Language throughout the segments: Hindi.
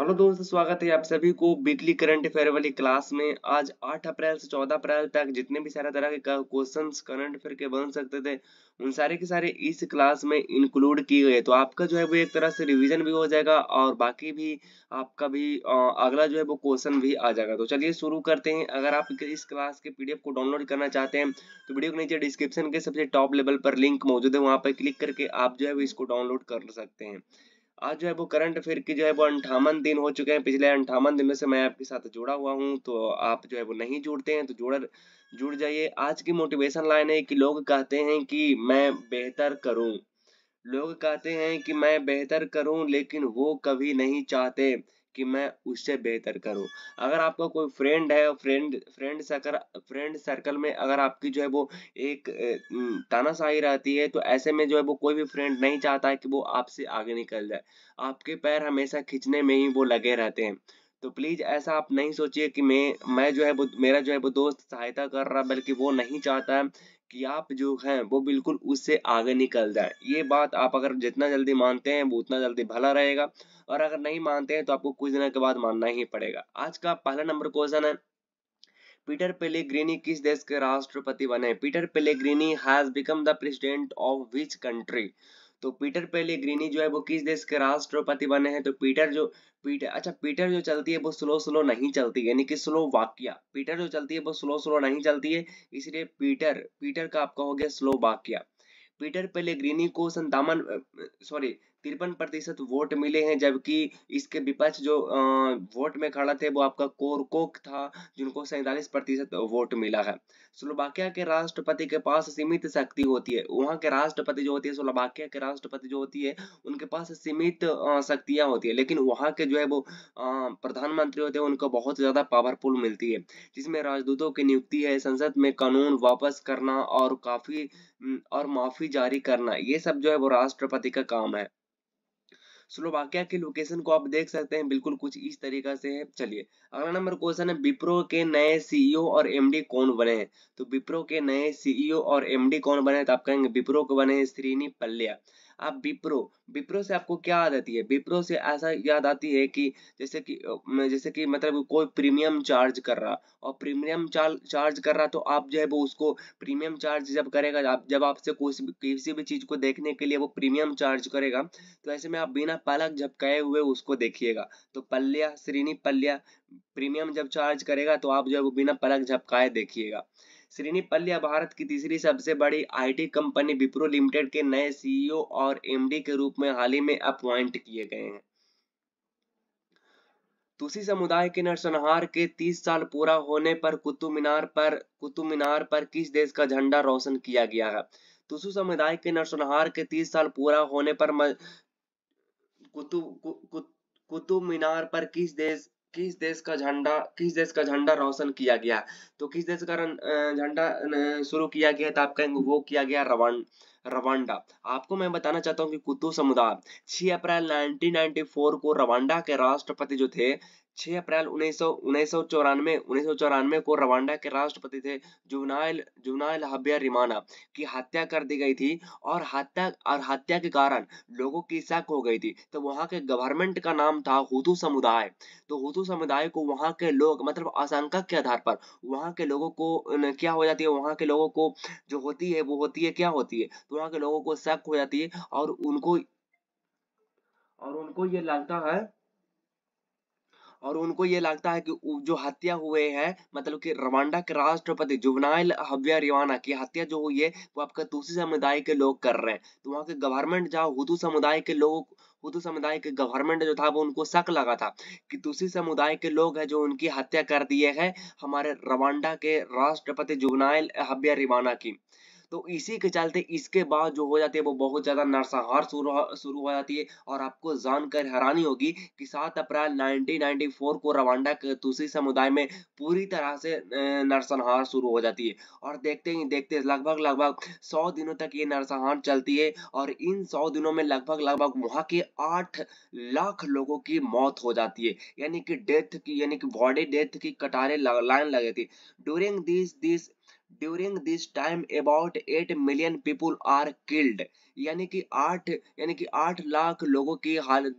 हेलो दोस्तों, स्वागत है आप सभी को वीकली करंट अफेयर वाली क्लास में। आज 8 अप्रैल से 14 अप्रैल तक जितने भी सारे तरह के क्वेश्चंस करंट अफेयर के बन सकते थे, उन सारे के सारे इस क्लास में इंक्लूड किए गए। तो आपका जो है वो एक तरह से रिवीजन भी हो जाएगा और बाकी भी आपका भी अगला जो है वो क्वेश्चन भी आ जाएगा। तो चलिए शुरू करते हैं। अगर आप इस क्लास के पीडीएफ को डाउनलोड करना चाहते हैं तो वीडियो के नीचे डिस्क्रिप्शन के सबसे टॉप लेवल पर लिंक मौजूद है, वहां पर क्लिक करके आप जो है वो इसको डाउनलोड कर सकते हैं। आज जो है वो करंट अफेयर की जो है वो 58 दिन हो चुके हैं। पिछले 58 दिनों से मैं आपके साथ जुड़ा हुआ हूँ, तो आप जो है वो नहीं जुड़ते हैं तो जुड़ जाइए। आज की मोटिवेशन लाइन है कि लोग कहते हैं कि मैं बेहतर करूं। लोग कहते हैं कि मैं बेहतर करूं, लेकिन वो कभी नहीं चाहते कि मैं उससे बेहतर करूं। अगर आपका कोई फ्रेंड है, फ्रेंड सर्कल में अगर आपकी जो है वो एक तानाशाही रहती है, तो ऐसे में जो है वो कोई भी फ्रेंड नहीं चाहता है कि वो आपसे आगे निकल जाए। आपके पैर हमेशा खींचने में ही वो लगे रहते हैं। तो प्लीज ऐसा आप नहीं सोचिए कि मैं जो है वो मेरा जो है वो दोस्त सहायता कर रहा, बल्कि वो नहीं चाहता है कि आप जो हैं वो बिल्कुल उससे आगे निकल जाए। ये बात आप अगर जितना जल्दी मानते हैं वो उतना जल्दी भला रहेगा, और अगर नहीं मानते हैं तो आपको कुछ दिनों के बाद मानना ही पड़ेगा। आज का पहला नंबर क्वेश्चन है, पीटर पेलेग्रिनी किस देश के राष्ट्रपति बने? Peter Pellegrini has become the president of which country? तो पीटर पेलेग्रिनी जो है वो किस देश के राष्ट्रपति बने हैं? तो पीटर जो चलती है वो स्लो स्लो नहीं चलती, यानी कि स्लोवाकिया। पीटर जो चलती है वो स्लो स्लो नहीं चलती है, इसलिए पीटर पीटर का आपका हो गया स्लोवाकिया। पीटर पेलेग्रिनी को 53% वोट मिले हैं, जबकि इसके विपक्ष जो वोट में खड़ा थे वो आपका कोरकोक था, जिनको 47% वोट मिला है। स्लोवाकिया के राष्ट्रपति के पास सीमित शक्ति होती है। वहां के राष्ट्रपति जो होती है, स्लोवाकिया के राष्ट्रपति जो होती है, उनके पास सीमित शक्तियां होती है, लेकिन वहां के जो है वो प्रधानमंत्री होते हैं, उनको बहुत ज्यादा पावरफुल मिलती है, जिसमें राजदूतों की नियुक्ति है, संसद में कानून वापस करना और और माफी जारी करना, ये सब जो है वो राष्ट्रपति का काम है। स्लोवाकिया की लोकेशन को आप देख सकते हैं, बिल्कुल कुछ इस तरीका से है। चलिए अगला नंबर क्वेश्चन है, विप्रो के नए सीईओ और एमडी कौन बने हैं? तो विप्रो के नए सीईओ और एमडी कौन बने हैं? तो आप कहेंगे विप्रो के बने हैं श्रीनी पल्लिया। आप विप्रो विप्रो से आपको क्या याद आती है? विप्रो से ऐसा याद आती है कि जैसे कि मतलब कोई प्रीमियम चार्ज कर रहा, और प्रीमियम चार्ज कर रहा, तो आप जो है वो उसको प्रीमियम चार्ज जब करेगा, जब आपसे किसी भी चीज को देखने के लिए वो प्रीमियम चार्ज करेगा, तो ऐसे में आप बिना पलक झपकाए हुए उसको देखिएगा। तो पल्ल्या श्रीनी पल्ल्या प्रीमियम जब चार्ज करेगा तो आप जो है वो बिना पलक झपकाए देखिएगा। श्रीनी पल्ल्या भारत की तीसरी सबसे बड़ी आईटी कंपनी विप्रो लिमिटेड के नए सीईओ और एमडी के रूप में हाल ही में अपॉइंट किए गए हैं। तुसी समुदाय के नरसंहार के 30 साल पूरा होने पर कुतुब मीनार पर किस देश का झंडा रोशन किया गया है? तुसु समुदाय के नरसंहार के 30 साल पूरा होने पर कुतुब कु, कु, कुतुब मीनार पर किस देश का झंडा रोशन किया गया? तो किस देश का झंडा शुरू किया गया? तो आप कहेंगे वो किया गया रवांडा। आपको मैं बताना चाहता हूँ कि कुतुब समुदाय 6 अप्रैल 1994 को रवांडा के राष्ट्रपति जो थे, 6 अप्रैल 1994 को रवांडा के राष्ट्रपति थे जुवनाइल हब्यारिमाना की हत्या कर दी गई थी, और हत्या के कारण लोगों की शक हो गई थी। तो वहां के गवर्नमेंट का नाम था हुतू समुदाय। तो हुतू समुदाय को वहां के लोग मतलब आशंका के आधार पर वहां के लोगों को क्या हो जाती है, वहां के लोगों को जो होती है वो होती है क्या होती है, तो वहां के लोगों को शक हो जाती है, और उनको ये लगता है कि जो हत्या हुए हैं, मतलब कि रवांडा के राष्ट्रपति जुवनाइल हब्यारिमाना की हत्या जो हुई है वो आपका तुसी समुदाय के लोग कर रहे हैं। तो वहां के गवर्नमेंट जहाँ हुतू समुदाय के गवर्नमेंट जो था वो उनको शक लगा था कि तुसी समुदाय के लोग हैं जो उनकी हत्या कर दिए हैं हमारे रवांडा के राष्ट्रपति जुवनाइल हब्यारिमाना की। तो इसी के चलते इसके बाद जो हो जाती है वो बहुत ज्यादा नरसंहार शुरू हो जाती है, और आपको जानकर हैरानी होगी कि 7 अप्रैल 1994 को रवांडा के तुसी समुदाय में पूरी तरह से नरसंहार शुरू हो जाती है, और देखते ही देखते लगभग लगभग 100 दिनों तक ये नरसंहार चलती है, और इन 100 दिनों में लगभग लगभग वहां के 8 लाख लोगों की मौत हो जाती है, यानी कि बॉडी डेथ की कतारें लाइन लगी थी। During this this during this time about 8 million people are killed, यानी कि 8 लाख लोगों की हालत,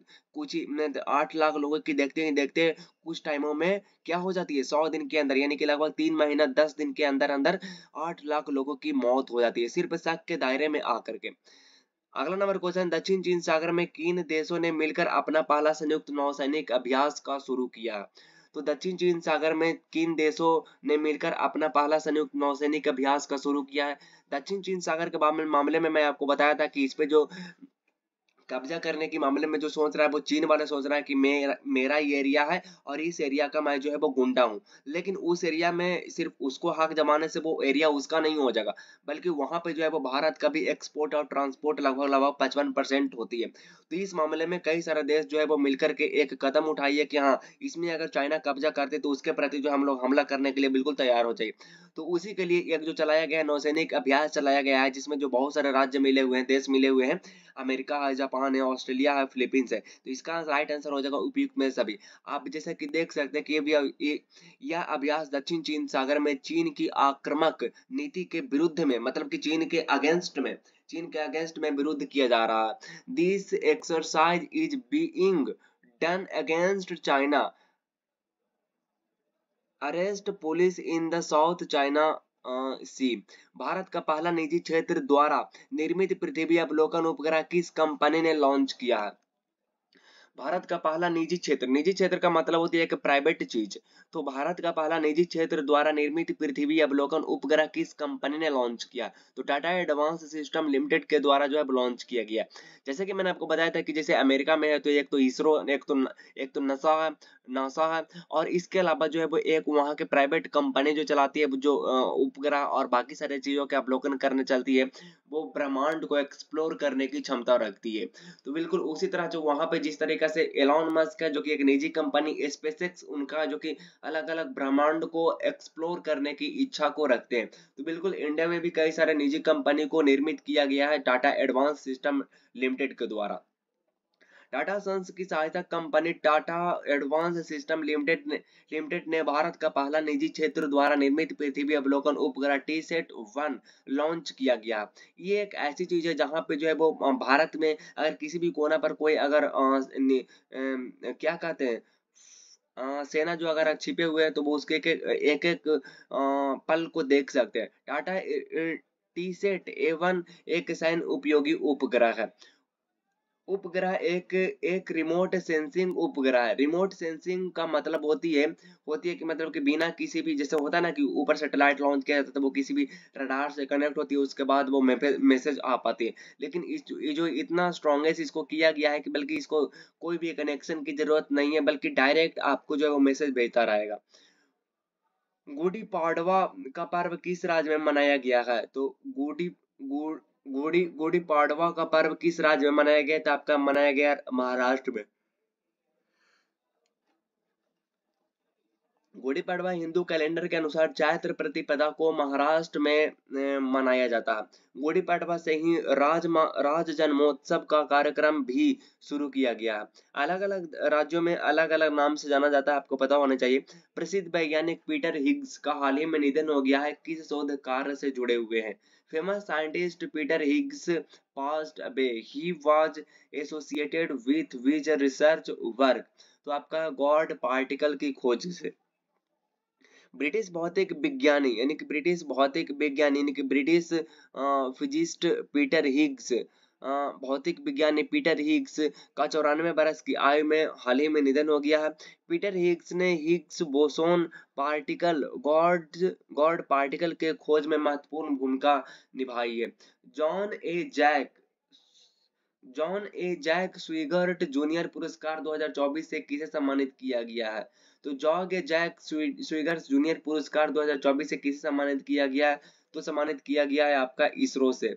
8 लाख लोगों की देखते ही देखते कुछ टाइमों में क्या हो जाती है, 100 दिन के अंदर, यानी कि लगभग 3 महीना 10 दिन के अंदर अंदर 8 लाख लोगों की मौत हो जाती है सिर्फ शक के दायरे में आकर के। अगला नंबर क्वेश्चन, दक्षिण चीन सागर में किन देशों ने मिलकर अपना पहला संयुक्त नौसैनिक अभ्यास का शुरू किया? तो दक्षिण चीन सागर में किन देशों ने मिलकर अपना पहला संयुक्त नौसैनिक अभ्यास का शुरू किया है? दक्षिण चीन सागर के मामले में मैं आपको बताया था कि इस पे जो कब्जा करने के मामले में जो सोच रहा है वो चीन वाला सोच रहा है कि मेरा ये एरिया है और इस एरिया का मैं जो है वो गुंडा हूँ, लेकिन उस एरिया में सिर्फ उसको हक जमाने से वो एरिया उसका नहीं हो जाएगा, बल्कि वहां पे जो है वो भारत का भी एक्सपोर्ट और ट्रांसपोर्ट लगभग लगभग 55% होती है। तो इस मामले में कई सारे देश जो है वो मिलकर के एक कदम उठाइए कि हाँ, इसमें अगर चाइना कब्जा करते तो उसके प्रति जो हम लोग हमला करने के लिए बिल्कुल तैयार हो जाइए। तो उसी के लिए एक जो चलाया गया नौसैनिक अभ्यास चलाया गया है, जिसमें जो बहुत सारे राज्य मिले हुए हैं, देश मिले हुए हैं, अमेरिका है, जापान है, ऑस्ट्रेलिया है, फिलीपींस है, तो इसका राइट आंसर हो जाएगा उपयुक्त में सभी। आप जैसे कि देख सकते हैं कि यह अभ्यास दक्षिण चीन सागर में चीन की आक्रामक नीति के विरुद्ध में, मतलब कि चीन के अगेंस्ट में विरुद्ध किया जा रहा है। This exercise is being done against China arrest police in the South China Sea. Bharat का पहला निजी क्षेत्र द्वारा निर्मित पृथ्वी अवलोकन उपग्रह किस कंपनी ने लॉन्च किया है? भारत का पहला निजी क्षेत्र का मतलब होती है एक प्राइवेट चीज। तो भारत का पहला निजी क्षेत्र द्वारा निर्मित पृथ्वी अवलोकन उपग्रह किस कंपनी ने लॉन्च किया? तो टाटा एडवांस सिस्टम लिमिटेड के द्वारा जो है लॉन्च किया गया। जैसे कि मैंने आपको बताया था कि जैसे अमेरिका में है तो एक तो इसरो, एक तो नासा है, और इसके अलावा जो है वो एक वहां के प्राइवेट कंपनी जो चलाती है जो उपग्रह और बाकी सारे चीजों के अवलोकन करने चलती है, वो ब्रह्मांड को एक्सप्लोर करने की क्षमता रखती है। तो बिल्कुल उसी तरह जो वहां पे जिस तरीके से एलॉन मस्क है जो कि एक निजी कंपनी स्पेसएक्स, उनका जो कि अलग अलग ब्रह्मांड को एक्सप्लोर करने की इच्छा को रखते हैं, तो बिल्कुल इंडिया में भी कई सारे निजी कंपनी को निर्मित किया गया है टाटा एडवांस सिस्टम लिमिटेड के द्वारा। टाटा सन्स की सहायता company Tata advance system limited ने भारत का पहला निजी क्षेत्र द्वारा निर्मित पृथ्वी अवलोकन उपग्रह टीसैट-1 लॉन्च किया गया। ये एक ऐसी चीज है जहां पे जो है वो भारत में अगर किसी भी कोना पर कोई अगर क्या कहते हैं, सेना जो अगर छिपे हुए हैं तो वो उसके एक पल को देख सकते हैं। टाटा टीसैट ए1 एक सैन्य उपयोगी उपग्रह है। उपग्रह एक रिमोट सेंसिंग उपग्रह है। रिमोट सेंसिंग का मतलब होती है कि मतलब कि बिना किसी भी, जैसे होता है ना कि ऊपर सैटेलाइट लॉन्च किया जाता है तो वो किसी भी रडार से कनेक्ट होती है, उसके बाद वो मैसेज आ पाती है, लेकिन ये जो इतना स्ट्रॉन्गेस्ट इसको किया गया है कि बल्कि इसको कोई भी कनेक्शन की जरूरत नहीं है, बल्कि डायरेक्ट आपको जो है वो मैसेज भेजता रहेगा। गुड़ी पाड़वा का पर्व किस राज्य में मनाया गया है? तो गुड़ी पाड़वा का पर्व किस राज्य में मनाया गया? तो आपका मनाया गया महाराष्ट्र में। गुड़ी पड़वा हिंदू कैलेंडर के अनुसार चैत्र प्रतिपदा को महाराष्ट्र में मनाया जाता है। गुड़ी पड़वा से ही राज जन्मोत्सव का कार्यक्रम भी शुरू किया गया है। अलग अलग राज्यों में अलग अलग नाम से जाना जाता है, आपको पता होना चाहिए। प्रसिद्ध वैज्ञानिक पीटर हिग्स का हाल ही में निधन हो गया है, किस शोध कार्य से जुड़े हुए हैं? Famous scientist Peter Higgs passed away. He was associated with which research work? तो आपका गॉड पार्टिकल की खोज से। ब्रिटिश फिजिस्ट पीटर हिग्स, भौतिक विज्ञानी पीटर हिग्स का 94 बरस की आयु में हाल ही में निधन हो गया है। पीटर हिग्स ने Higgs boson particle God particle के खोज में महत्वपूर्ण भूमिका निभाई है। जॉन ए जैक स्वीगर्ट जूनियर पुरस्कार 2024 से किसे सम्मानित किया गया है? तो जॉर्ज जैक स्वीगर्ट जूनियर पुरस्कार 2024 से किसे सम्मानित किया गया है? तो सम्मानित किया गया है आपका इसरो से।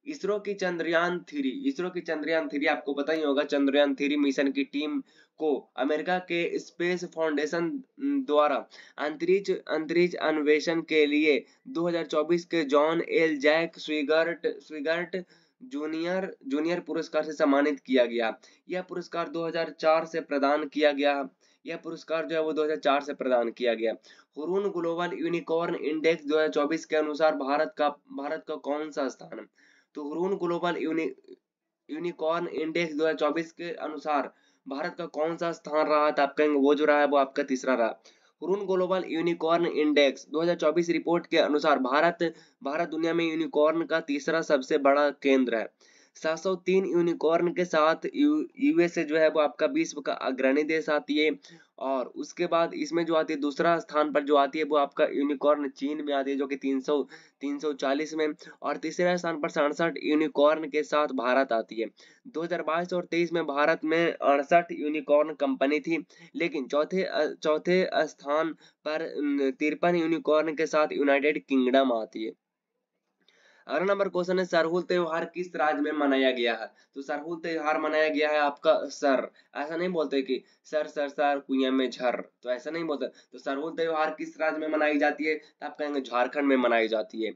इसरो की चंद्रयान 3 आपको पता ही होगा, चंद्रयान 3 मिशन की टीम को अमेरिका के स्पेस फाउंडेशन द्वारा अंतरिक्ष अन्वेषण के लिए 2024 के जॉन एल जैक स्वीगर्ट जूनियर पुरस्कार से सम्मानित किया गया। यह पुरस्कार 2004 से प्रदान किया गया। यह पुरस्कार जो है वो 2004 से प्रदान किया गया। हुरून ग्लोबल यूनिकॉर्न इंडेक्स 2024 के अनुसार भारत का कौन सा स्थान है? तो हुरून ग्लोबल यूनिकॉर्न इंडेक्स 2024 के अनुसार भारत का कौन सा स्थान रहा? तो आप कहेंगे वो जो रहा है वो आपका तीसरा रहा। Hurun global unicorn index 2024 report के अनुसार भारत दुनिया में यूनिकॉर्न का तीसरा सबसे बड़ा केंद्र है। 703 यूनिकॉर्न के साथ यूएसए जो है वो आपका विश्व का अग्रणी देश आती है। और उसके बाद इसमें जो आती है दूसरा स्थान पर जो आती है वो आपका यूनिकॉर्न चीन में आती है, जो कि 340 में। और तीसरे स्थान पर 67 यूनिकॉर्न के साथ भारत आती है। 2022 और 23 में भारत में 68 यूनिकॉर्न कंपनी थी, लेकिन चौथे स्थान पर 53 यूनिकॉर्न के साथ यूनाइटेड किंगडम आती है। अगला नंबर क्वेश्चन है, सरहुल त्योहार किस राज्य में मनाया गया है? तो सरहुल त्योहार मनाया गया है आपका सर, ऐसा नहीं बोलते कि सर सर सर कुइया में झर, तो ऐसा नहीं बोलते। तो सरहुल त्योहार किस राज्य में मनाई जाती है? तो आप कहेंगे झारखंड में मनाई जाती है।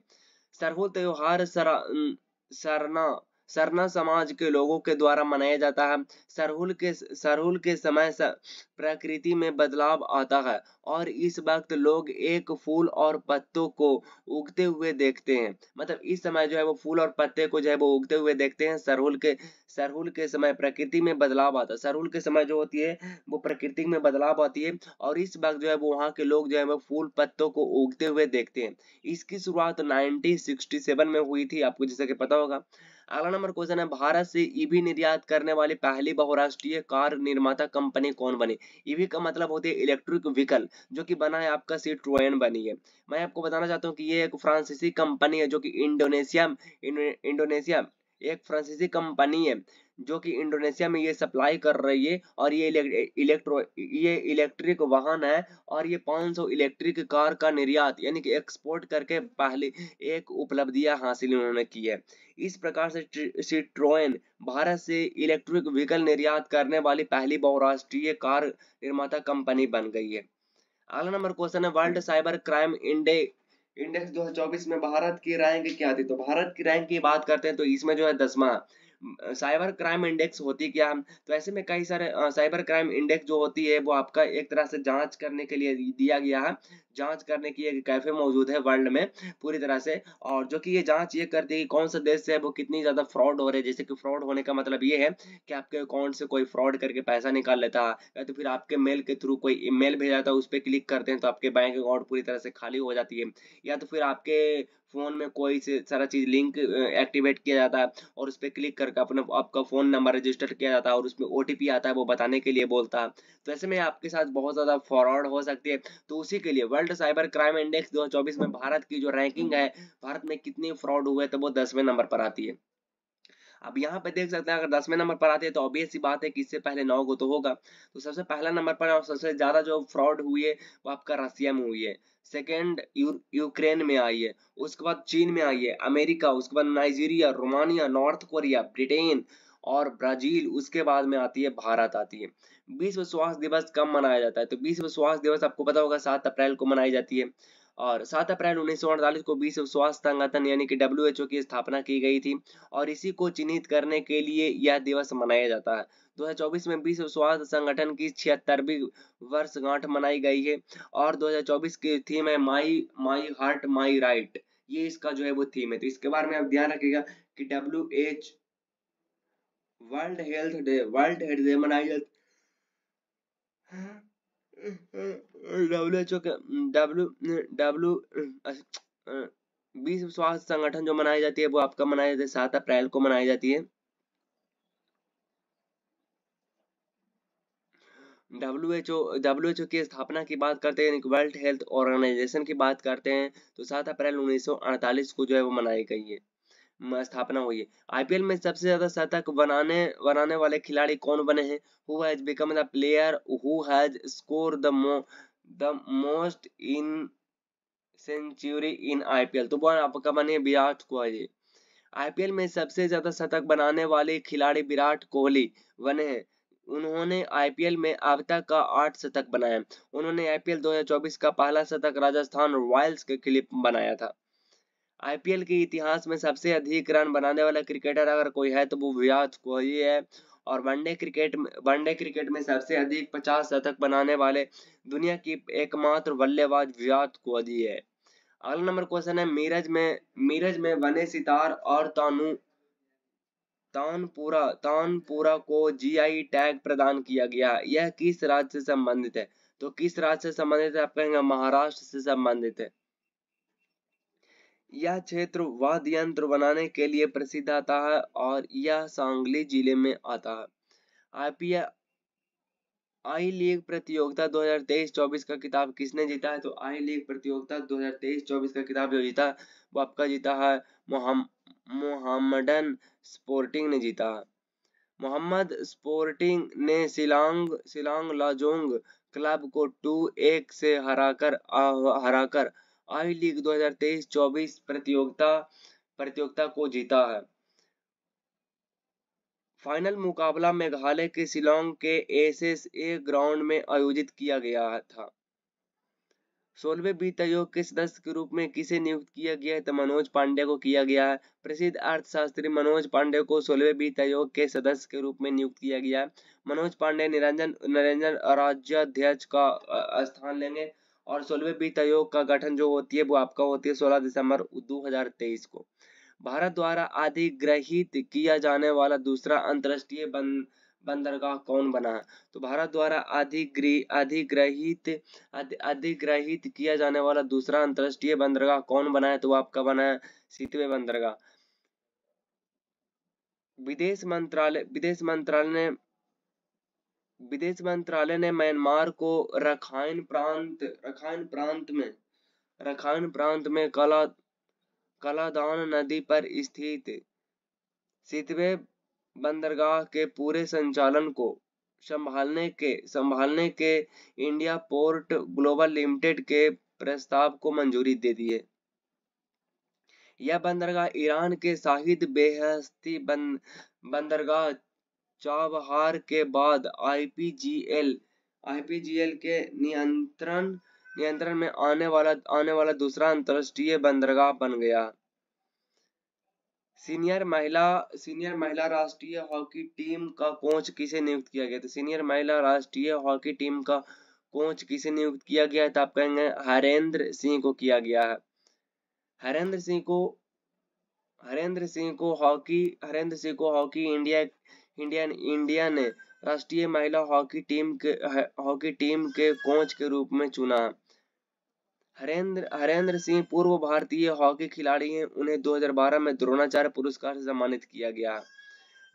सरहुल त्योहार सरना सरना समाज के लोगों के द्वारा मनाया जाता है। सरहुल के समय प्रकृति में बदलाव आता है और इस वक्त लोग एक फूल और पत्तों को उगते हुए देखते हैं। मतलब इस समय जो है वो फूल और पत्ते को जो है वो उगते हुए देखते हैं। सरहुल के समय प्रकृति में बदलाव आता है। सरहुल के समय जो होती है वो प्रकृति में बदलाव आती है और इस वक्त जो है वो वहाँ के लोग जो है वो फूल पत्तों को उगते हुए देखते हैं। इसकी शुरुआत 1967 में हुई थी, आपको जैसे कि पता होगा। अगला नंबर क्वेश्चन है, भारत से ईवी निर्यात करने वाली पहली बहुराष्ट्रीय कार निर्माता कंपनी कौन बनी? ईवी का मतलब होती है इलेक्ट्रिक व्हीकल, जो कि बना है आपका सिट्रोएन बनी है। मैं आपको बताना चाहता हूँ कि ये एक फ्रांसीसी कंपनी है जो कि इंडोनेशिया एक फ्रांसीसी कंपनी है जो कि इंडोनेशिया में ये सप्लाई कर रही है। और ये इलेक्ट्रिक वाहन है और ये 500 इलेक्ट्रिक कार का निर्यात यानी कि एक्सपोर्ट करके पहले एक उपलब्धियां हासिल उन्होंने की है। इस प्रकार से सिट्रोएन भारत से इलेक्ट्रिक व्हीकल निर्यात करने वाली पहली बहुराष्ट्रीय कार निर्माता कंपनी बन गई है। अगला नंबर क्वेश्चन है, वर्ल्ड साइबर क्राइम इंडेक्स 2024 में भारत की रैंक क्या थी? तो भारत की रैंक की बात करते हैं तो इसमें जो है 10वां। साइबर क्राइम इंडेक्स होती क्या? तो ऐसे में कई सारे साइबर क्राइम इंडेक्स जो होती है वो आपका एक तरह से जांच करने के लिए दिया गया है। जांच करने की एक कैफे मौजूद है वर्ल्ड में पूरी तरह से, और जो कि ये जांच ये करती है कि कौन सा देश से है वो कितनी ज्यादा फ्रॉड हो रहे हैं। जैसे कि फ्रॉड होने का मतलब ये है कि आपके अकाउंट से कोई फ्रॉड करके पैसा निकाल लेता है, या तो फिर आपके मेल के थ्रू कोई ईमेल भेजा था उस पर क्लिक करते हैं तो आपके बैंक अकाउंट पूरी तरह से खाली हो जाती है, या तो फिर आपके फोन में कोई से सारा चीज लिंक एक्टिवेट किया जाता है और उस पर क्लिक करके अपने आपका फोन नंबर रजिस्टर किया जाता है और उसमें ओटीपी आता है, वो बताने के लिए बोलता है। तो ऐसे में आपके साथ बहुत ज्यादा फ्रॉड हो सकती है। तो उसी के लिए वर्ल्ड साइबर क्राइम इंडेक्स 2024 में भारत की जो रैंकिंग है, भारत में कितने फ्रॉड हुए तो वो 10वें नंबर पर आती है। अब यहाँ पे देख सकते हैं अगर 10वें नंबर पर आते हैं तो ऑब्वियस सी बात है कि इससे पहले 9 को तो होगा। तो सबसे पहला नंबर पर और सबसे ज्यादा जो फ्रॉड हुई है वो आपका रसिया में हुई है। सेकेंड यूक्रेन में आई है, उसके बाद चीन में आई है, अमेरिका, उसके बाद Nigeria, Romania, north Korea, Britain और ब्राजील, उसके बाद में आती है भारत आती है। विश्व स्वास्थ्य दिवस कब मनाया जाता है? तो विश्व स्वास्थ्य दिवस आपको पता होगा 7 अप्रैल को मनाई जाती है। और 7 अप्रैल 1948 को विश्व स्वास्थ्य संगठन यानी कि WHO की स्थापना की गई थी और इसी को चिन्हित करने के लिए यह दिवस मनाया जाता है। 2024 में विश्व स्वास्थ्य संगठन की 76वीं वर्षगांठ मनाई गई है और 2024 की थीम है माई माई हार्ट माई राइट। ये इसका जो है वो थीम है। तो इसके बारे में आप ध्यान रखिएगा कि वर्ल्ड हेल्थ डे मनाई जाती WHO के डब्ल्यू विश्व स्वास्थ्य संगठन जो मनाई जाती है वो आपका मनाई जाती है 7 अप्रैल को मनाई जाती है। WHO की स्थापना की बात करते हैं, वर्ल्ड हेल्थ ऑर्गेनाइजेशन की बात करते हैं तो 7 अप्रैल 1948 को जो है वो मनाई गई है, स्थापना हुई है। आईपीएल में सबसे ज्यादा शतक बनाने वाले खिलाड़ी कौन बने हैं? Who has become the player who has score the most in century in IPL? तो वो आपका बने विराट कोहली। आईपीएल में सबसे ज्यादा शतक बनाने वाले खिलाड़ी विराट कोहली बने हैं। उन्होंने आईपीएल में अब तक का 8 शतक बनाया। उन्होंने आईपीएल 2024 का पहला शतक राजस्थान रॉयल्स के खिलाफ बनाया था। आईपीएल के इतिहास में सबसे अधिक रन बनाने वाला क्रिकेटर अगर कोई है तो वो विराट कोहली है। और वनडे क्रिकेट में सबसे अधिक 50 शतक बनाने वाले दुनिया की एकमात्र बल्लेबाज विराट कोहली है। अगला नंबर क्वेश्चन है, मीरज में बने सितार और तानपुरा को जीआई टैग प्रदान किया गया। यह किस राज्य से संबंधित है? तो किस राज्य से संबंधित है? आप कहेंगे महाराष्ट्र से संबंधित है। यह क्षेत्र वाद्य यंत्र बनाने के लिए प्रसिद्ध आता है और यह सांगली जिले में आता है। आईपीएल आई लीग प्रतियोगिता 2023-24 का खिताब किसने जीता है? तो आई लीग प्रतियोगिता 2023-24 का खिताब जो जीता वो आपका जीता है मोहम्मडन स्पोर्टिंग ने जीता है। मोहम्मद स्पोर्टिंग ने शिलांग लाजोंग क्लब को 2-1 से हराकर आई लीग 2023-24 प्रतियोगिता को जीता है। फाइनल मुकाबला मेघालय के शिलांग के एसएसए ग्राउंड में आयोजित किया गया था। 16वें वित्त आयोग के सदस्य के रूप में किसे नियुक्त किया गया है? तो मनोज पांडे को किया गया है। प्रसिद्ध अर्थशास्त्री मनोज पांडे को 16वें वित्त आयोग के सदस्य के रूप में नियुक्त किया गया है। मनोज पांडे निरंजन राज्याध्यक्ष का स्थान लेंगे और 16वें वित्त आयोग का गठन जो होती है वो आपका होती है 16 दिसंबर 2023 को। भारत द्वारा अधिग्रहित किया जाने वाला दूसरा अंतर्राष्ट्रीय बंदरगाह कौन बना है? तो भारत द्वारा अधिग्रहित किया जाने वाला दूसरा अंतर्राष्ट्रीय बंदरगाह कौन बना है? तो आपका बना है सितवे बंदरगाह। विदेश मंत्रालय ने म्यांमार को रखाइन प्रांत में कलादान नदी पर स्थित सितवे बंदरगाह के पूरे संचालन को संभालने के इंडिया पोर्ट ग्लोबल लिमिटेड के प्रस्ताव को मंजूरी दे दी है। यह बंदरगाह ईरान के शाहिद बेहेश्ती बंदरगाह चाबहार के बाद आईपीजीएल के नियंत्रण में आने वाला दूसरा अंतर्राष्ट्रीय बंदरगाह बन गया। सीनियर महिला राष्ट्रीय हॉकी टीम का कोच किसे नियुक्त किया गया? तो सीनियर महिला राष्ट्रीय हॉकी टीम का कोच किसे नियुक्त किया गया है? तो आप कहेंगे हरेंद्र सिंह को किया गया है। हरेंद्र सिंह को हॉकी इंडिया ने राष्ट्रीय महिला हॉकी टीम के कोच के रूप में चुना। हरेंद्र सिंह पूर्व भारतीय हॉकी खिलाड़ी हैं। उन्हें 2012 में द्रोणाचार्य पुरस्कार से सम्मानित किया गया।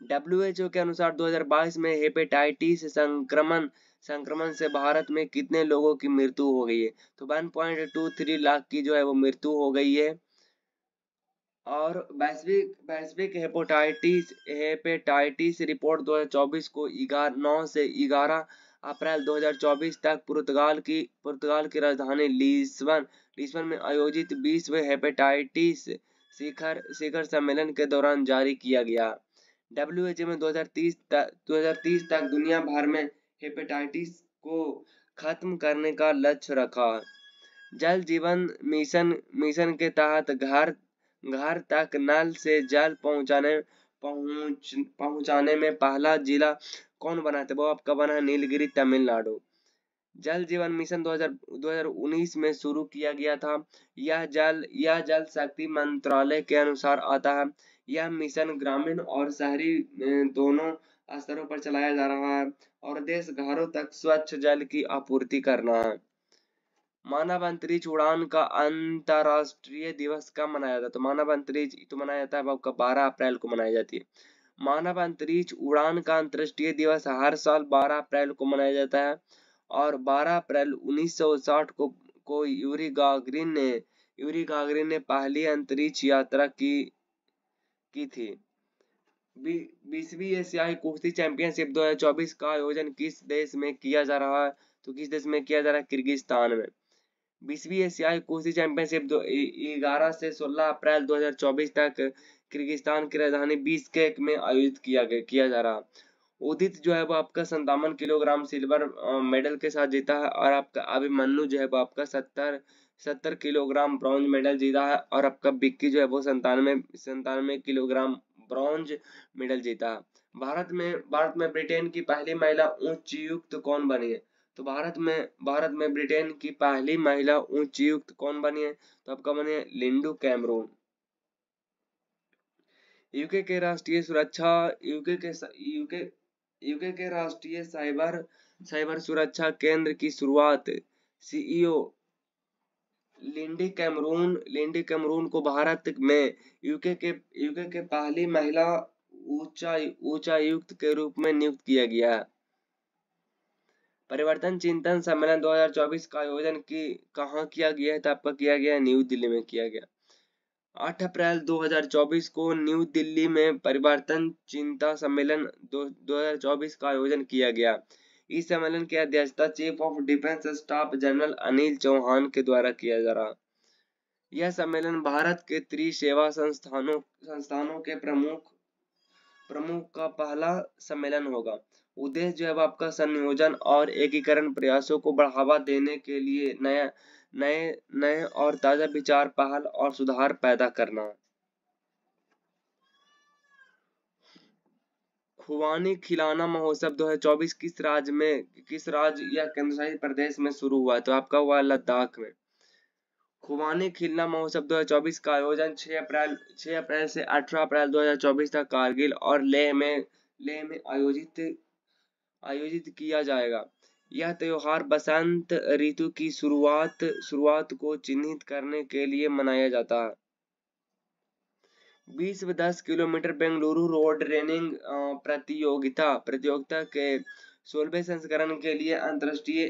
WHO के अनुसार 2022 में हेपेटाइटिस संक्रमण से भारत में कितने लोगों की मृत्यु हो गई है? तो 1.23 लाख की जो है वो मृत्यु हो गई है। और वैश्विक हेपेटाइटिस रिपोर्ट 2024 को 9 से 11 अप्रैल 2024 तक पुर्तगाल की राजधानी लिस्बन में आयोजित विश्व हेपेटाइटिस शिखर सम्मेलन के दौरान जारी किया गया। WHO में 2030 तक दुनिया भर में हेपेटाइटिस को खत्म करने का लक्ष्य रखा। जल जीवन मिशन के तहत घर तक नल से जल पहुंचाने में पहला जिला कौन बना था? वो आपका बना है नीलगिरी, तमिलनाडु। जल जीवन मिशन 2019 में शुरू किया गया था। यह जल शक्ति मंत्रालय के अनुसार आता है। यह मिशन ग्रामीण और शहरी दोनों स्तरों पर चलाया जा रहा है और उद्देश्य घरों तक स्वच्छ जल की आपूर्ति करना है। मानव अंतरिक्ष उड़ान का अंतरराष्ट्रीय दिवस कब मनाया जाता है? तो मानव अंतरिक्ष तो मनाया जाता है आपका 12 अप्रैल को मनाई जाती है। मानव अंतरिक्ष उड़ान का अंतरराष्ट्रीय दिवस हर साल 12 अप्रैल को मनाया जाता है और 12 अप्रैल 1960 को यूरी गागरिन ने पहली अंतरिक्ष यात्रा की थी। 20वीं एशियाई कुश्ती चैंपियनशिप 2024 का आयोजन किस देश में किया जा रहा है? तो किस देश में किया जा रहा है? किर्गिस्तान में। 20वीं एशियाई कुश्ती चैंपियनशिप 11 से 16 अप्रैल 2024 तक किर्गिस्तान की राजधानी बिश्केक में आयोजित किया जा रहा। उदित जो है वो आपका 57 किलोग्राम सिल्वर मेडल के साथ जीता है और आपका अभिमन्यु जो है वो आपका 70 किलोग्राम ब्रॉन्ज मेडल जीता है और आपका बिक्की जो है वो 97 किलोग्राम ब्रॉन्ज मेडल जीता है। भारत में ब्रिटेन की पहली महिला उच्चायुक्त कौन बनी है? तो भारत में ब्रिटेन की पहली महिला उच्चायुक्त कौन बनी है? तो आपका बनी है लिंडू कैमरून। यूके के राष्ट्रीय सुरक्षा यूके यूके के राष्ट्रीय साइबर सुरक्षा केंद्र की शुरुआत सीईओ लिंडी कैमरून को भारत में यूके के पहली महिला उच्चायुक्त के रूप में नियुक्त किया गया। परिवर्तन चिंतन सम्मेलन 2024 का आयोजन कहाँ किया गया है? तो आपका किया गया न्यू दिल्ली में किया गया। 8 अप्रैल 2024 को न्यू दिल्ली में परिवर्तन चिंता सम्मेलन 2024 का आयोजन किया गया। इस सम्मेलन की अध्यक्षता chief of defence staff general Anil Chauhan के द्वारा किया जा रहा। यह सम्मेलन भारत के त्रिसेवा संस्थानों के प्रमुख का पहला सम्मेलन होगा। उद्देश्य जो है आपका संयोजन और एकीकरण प्रयासों को बढ़ावा देने के लिए नए और ताजा विचार, पहल और सुधार पैदा करना। खुबानी खिलौना महोत्सव 2024 किस राज्य या केंद्रशासित प्रदेश में शुरू हुआ? तो आपका हुआ लद्दाख में। खुबानी खिलौना महोत्सव 2024 का आयोजन 6 अप्रैल से 18 अप्रैल 2024 तक कारगिल और लेह में आयोजित किया जाएगा। यह त्योहार बसंत ऋतु की शुरुआत को चिन्हित करने के लिए मनाया जाता है। विश्व 10 किलोमीटर बेंगलुरु रोड रनिंग प्रतियोगिता के 16वें संस्करण के लिए अंतर्राष्ट्रीय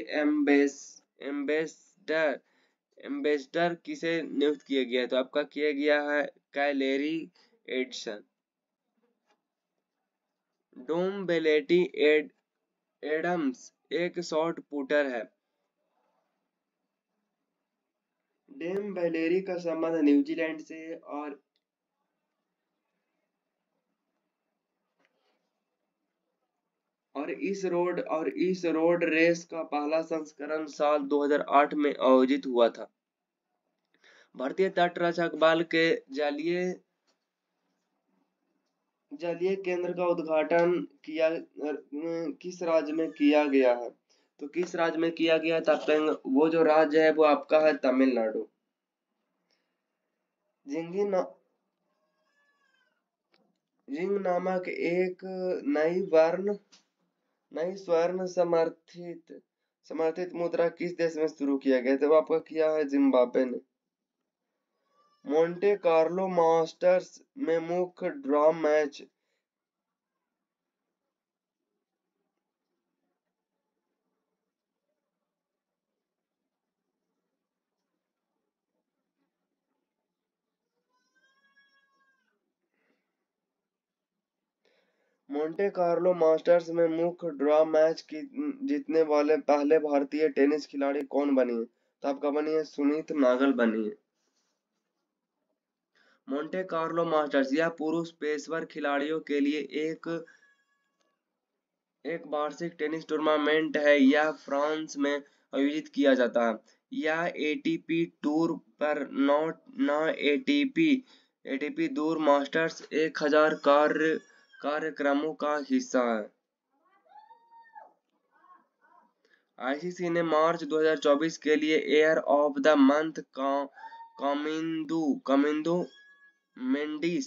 एम्बेसडर किसे नियुक्त किया गया है? तो आपका किया गया है कैलेरी एडसन। डोम बेलेटी एडम्स एक शॉट पुटर है। डेम वैलेरी का संबंध न्यूजीलैंड से और इस रोड रेस का पहला संस्करण साल 2008 में आयोजित हुआ था। भारतीय तटरक्षक बल के जलीय केंद्र का उद्घाटन किस राज्य में किया गया है? तो किस राज्य में किया गया था? वो जो राज्य है वो आपका है तमिलनाडु। जिंग नामक एक नई स्वर्ण समर्थित मुद्रा किस देश में शुरू किया गया? तो आपका किया है जिम्बाब्वे ने। मोंटे कार्लो मास्टर्स में मुख्य draw match Monte Carlo masters में मुख्य ड्रॉ मैच जीतने वाले पहले भारतीय टेनिस खिलाड़ी कौन बनी है? तो आपका बनी है सुनीत नागल बनी है। मोंटे कार्लो मास्टर्स यह पुरुष पेशेवर खिलाड़ियों के लिए एक वार्षिक टेनिस टूर्नामेंट है। यह फ्रांस में आयोजित किया जाता है। यह एटीपी टूर पर नौ एटीपी दूर मास्टर्स 1000 कार्यक्रमों का हिस्सा है। आईसीसी ने मार्च 2024 के लिए air of the month Kamindu Mendis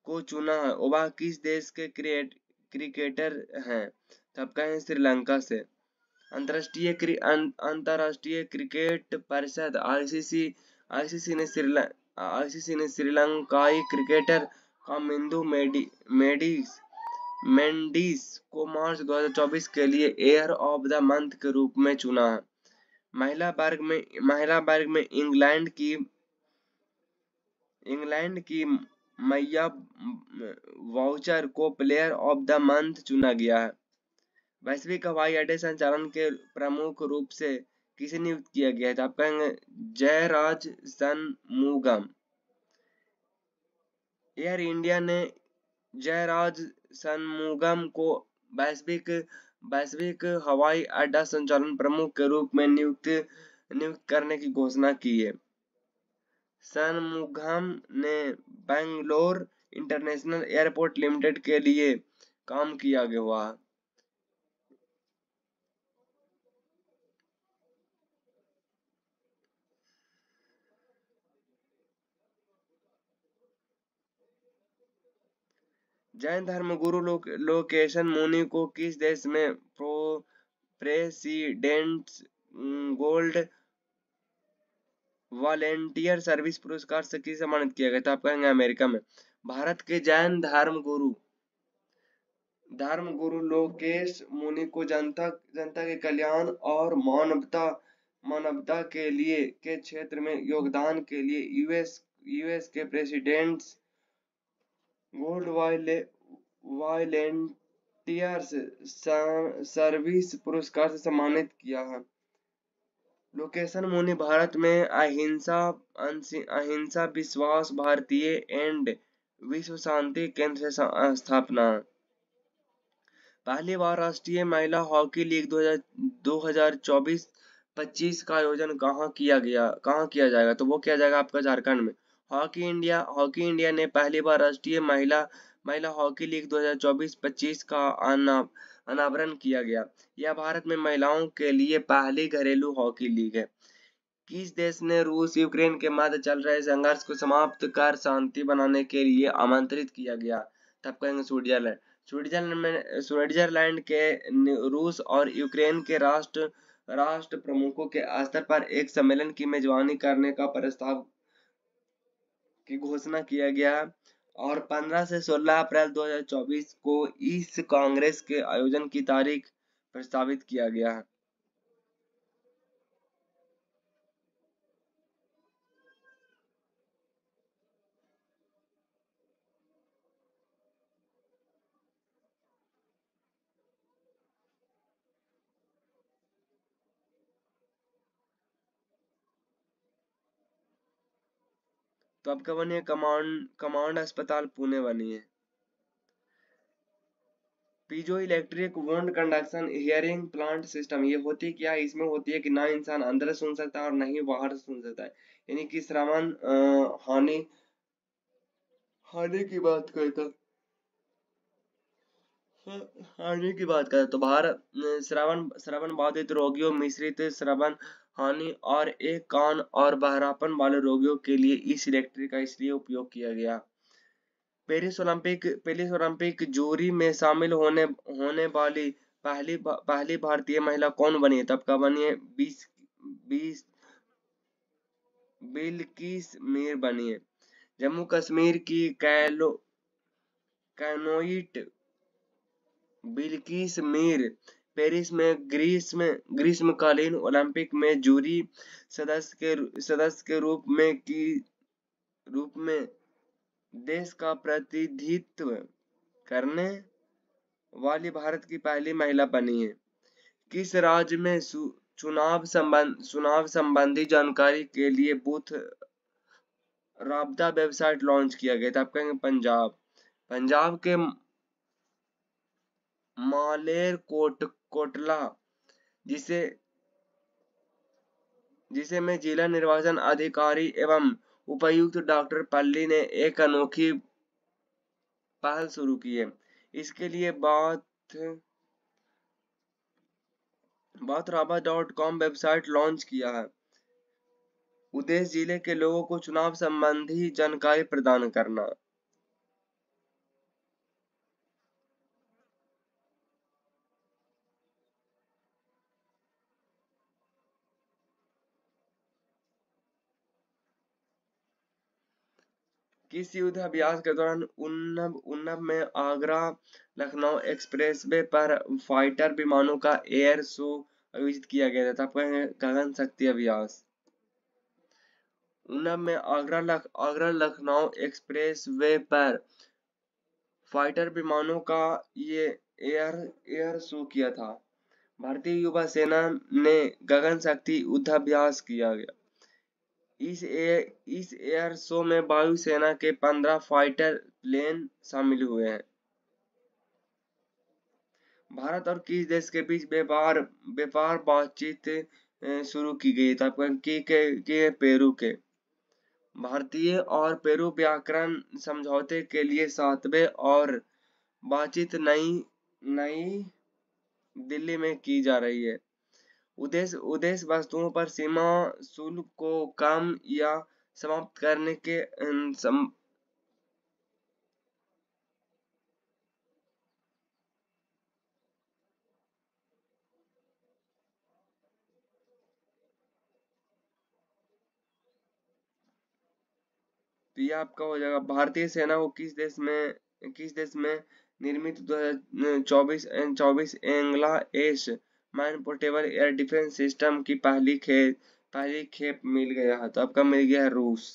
को चुना है। वह किस देश के क्रिकेटर हैं? तब कहें श्रीलंका से। अंतरराष्ट्रीय क्रिकेट परिषद आईसीसी ने श्रीलंकाई क्रिकेटर कामिंदो मेंडिस को मार्च 2024 के लिए एयर ऑफ द मंथ के रूप में चुना है। महिला वर्ग में इंग्लैंड की मैया वाउचर को प्लेयर ऑफ द मंथ चुना गया है। वैश्विक हवाई अड्डे संचालन के प्रमुख रूप से किसे नियुक्त किया गया है? तो आप कहेंगे जयराज सनमुगम। एयर इंडिया ने जयराज सनमुगम को वैश्विक हवाई अड्डा संचालन प्रमुख के रूप में नियुक्त करने की घोषणा की है। सनमुगम ने बैंगलोर इंटरनेशनल एयरपोर्ट लिमिटेड के लिए काम किया गया हुआ है। जैन धर्म गुरु लोकेशन मुनि को किस देश में प्रेसिडेंट्स गोल्ड वॉलेंटियर सर्विस पुरस्कार से किसे सम्मानित किया गया था? आप कहेंगे अमेरिका में। भारत के जैन धर्म गुरु लोकेश मुनि को जनता के कल्याण और मानवता के लिए के क्षेत्र में योगदान के लिए यूएस के प्रेसिडेंट्स गोल्ड वॉलेंटियर्स सर्विस पुरस्कार से सम्मानित किया है। लोकेशन मुनि भारत में अहिंसा विश्वास भारतीय एंड विश्व शांति केंद्र से स्थापना। पहली बार राष्ट्रीय महिला हॉकी लीग 2024-25 का आयोजन कहाँ किया जाएगा? तो वो किया जाएगा आपका झारखंड में। हॉकी इंडिया ने पहली बार राष्ट्रीय महिला हॉकी लीग 2024-25 का अनावरण किया गया। यह भारत में महिलाओं के लिए पहली घरेलू हॉकी लीग है। किस देश ने रूस यूक्रेन के मध्य चल रहे संघर्ष को समाप्त कर शांति बनाने के लिए आमंत्रित किया गया? तब कहेंगे स्विट्जरलैंड। स्विट्जरलैंड के रूस और यूक्रेन के राष्ट्र प्रमुखों के स्तर पर एक सम्मेलन की मेजबानी करने का प्रस्ताव की घोषणा किया गया और 15 से 16 अप्रैल 2024 को इस कांग्रेस के आयोजन की तारीख प्रस्तावित किया गया है। तो अब क्या बनी है? कमांड अस्पताल पुणे बनी है। Piezo electric wound conduction hearing plant system, ये होती क्या है? इसमें होती है कि ना इंसान अंदर सुन सकता है और ना ही बाहर सुन सकता है, यानी कि श्रवण हानि की बात करता तो बाहर श्रवण बाधित रोगियों, मिश्रित श्रवण हानि और एक कान और बहरापन वाले रोगियों के लिए इस इलेक्ट्रिक का इसलिए उपयोग किया गया। पेरिस ओलंपिक जूरी में शामिल होने वाली पहली भारतीय महिला कौन बनी है? तब का बनी है? बिल्किस मीर बनी है। जम्मू कश्मीर की कैनोइट बिल्किस मीर पेरिस में ग्रीष्मकालीन ओलंपिक में जूरी सदस्य के रूप में देश का प्रतिनिधित्व करने वाली भारत की पहली महिला बनी है। किस राज्य में चुनाव संबंधी जानकारी के लिए बूथ राबता वेबसाइट लॉन्च किया गया था? आप कहेंगे पंजाब के मालेर कोटला जिसे में जिला निर्वाचन अधिकारी एवं उपायुक्त डॉक्टर पल्ली ने एक अनोखी पहल शुरू की है। इसके लिए bathrabat.com वेबसाइट लॉन्च किया है। उद्देश्य जिले के लोगों को चुनाव संबंधी जानकारी प्रदान करना। किस युद्ध अभ्यास के दौरान उन्नव में आगरा लखनऊ एक्सप्रेसवे पर फाइटर विमानों का एयर शो आयोजित किया गया था? गगन शक्ति अभ्यास। उन्नव में आगरा लखनऊ एक्सप्रेसवे पर फाइटर विमानों का ये एयर शो किया था। भारतीय युवा सेना ने गगन शक्ति युद्धाभ्यास किया गया। इस एयर शो में वायुसेना के 15 फाइटर प्लेन शामिल हुए हैं। भारत और किस देश के बीच व्यापार बातचीत शुरू की गई था? पेरू के। भारतीय और पेरू व्यापार समझौते के लिए 7वें और बातचीत नई नई दिल्ली में की जा रही है। उद्देश्य उद्देश्य वस्तुओं पर सीमा शुल्क को कम या समाप्त करने के तो ये आपका हो जाएगा। भारतीय सेना को किस देश में निर्मित 2024 Igla S man portable air defence system की पहली खेप मिल गया है? तो आपका मिल गया है रूस।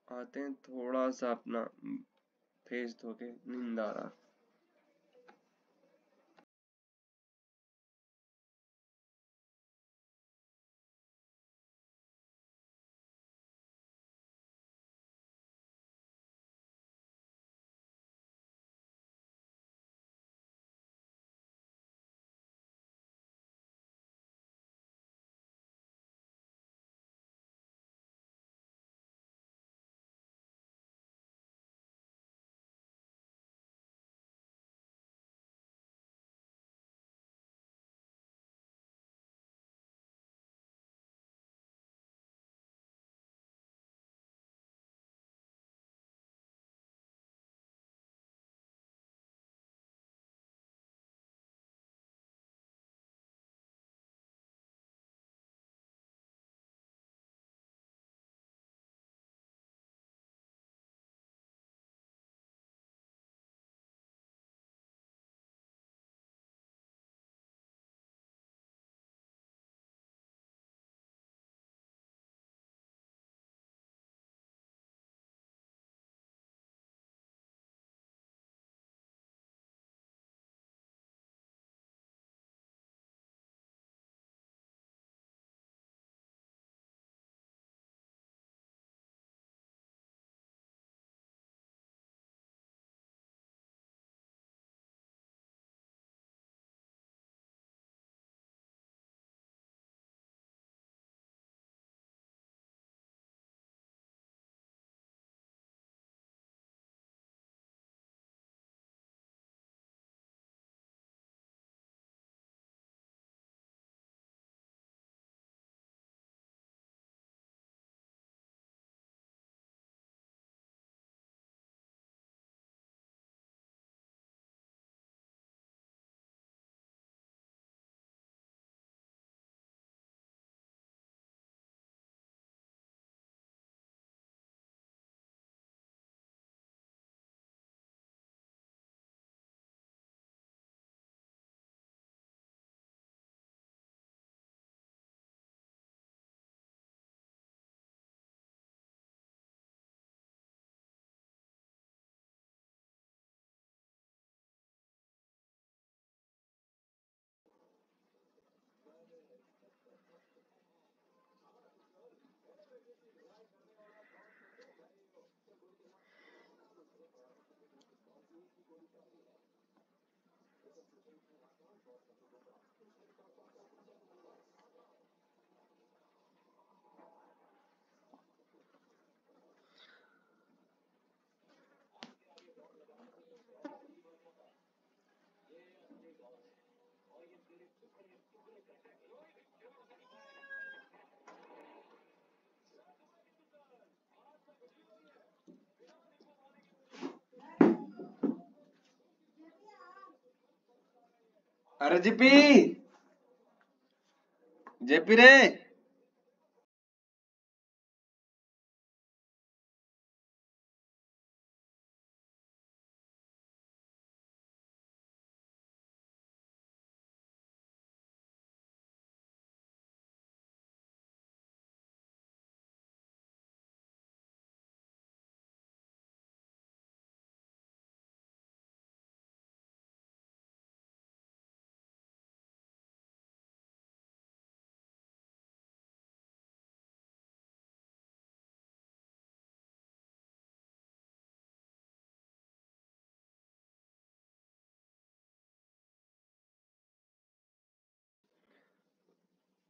आते हैं थोड़ा सा अपना फेस धो के, नींद आ रहा। अरे जेपी, जेपी रे।